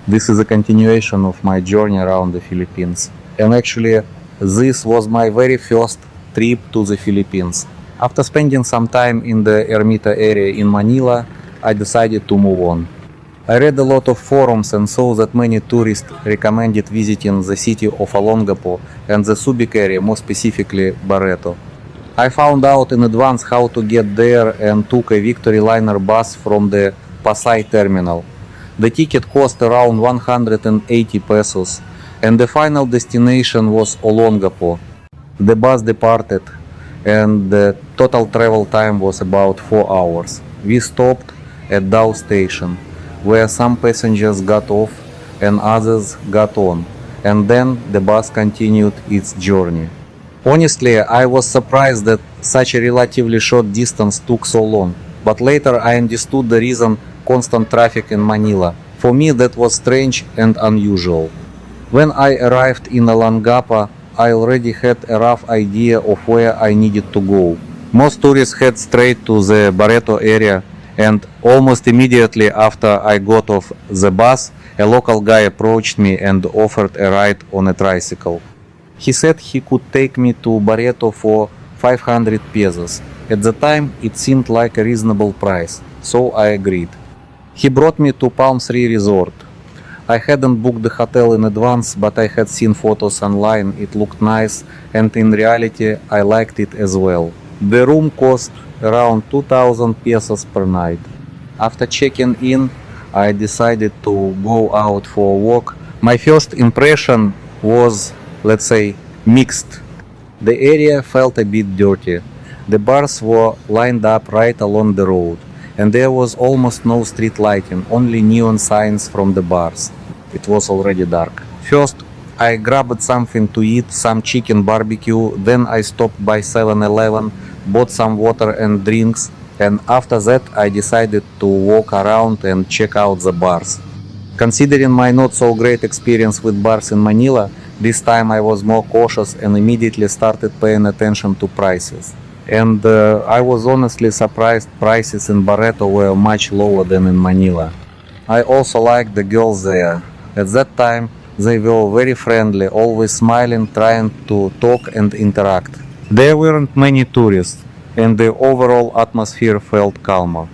This is a continuation of my journey around the Philippines. And actually, this was my very first trip to the Philippines. After spending some time in the Ermita area in Manila, I decided to move on. I read a lot of forums and saw that many tourists recommended visiting the city of Olongapo and the Subic area, more specifically Barretto. I found out in advance how to get there and took a Victory Liner bus from the Pasay terminal. The ticket cost around 180 pesos and the final destination was Olongapo. The bus departed and the total travel time was about 4 hours. We stopped at Dow station, where some passengers got off and others got on, and then the bus continued its journey. Honestly, I was surprised that such a relatively short distance took so long, but later I understood the reason: constant traffic in Manila. For me, that was strange and unusual. When I arrived in Olongapo, I already had a rough idea of where I needed to go. Most tourists head straight to the Barretto area, and almost immediately after I got off the bus, a local guy approached me and offered a ride on a tricycle. He said he could take me to Barretto for 500 pesos. At the time, it seemed like a reasonable price, so I agreed. He brought me to Palm 3 Resort. I hadn't booked the hotel in advance, but I had seen photos online. It looked nice, and in reality, I liked it as well. The room cost around 2000 pesos per night. After checking in, I decided to go out for a walk. My first impression was, let's say, mixed. The area felt a bit dirty. The bars were lined up right along the road, and there was almost no street lighting, only neon signs from the bars. It was already dark. First, I grabbed something to eat, some chicken barbecue, then I stopped by 7-Eleven, bought some water and drinks, and after that I decided to walk around and check out the bars. Considering my not so great experience with bars in Manila, this time I was more cautious and immediately started paying attention to prices. And I was honestly surprised prices in Barretto were much lower than in Manila. I also liked the girls there. At that time, they were very friendly, always smiling, trying to talk and interact. There weren't many tourists, and the overall atmosphere felt calmer.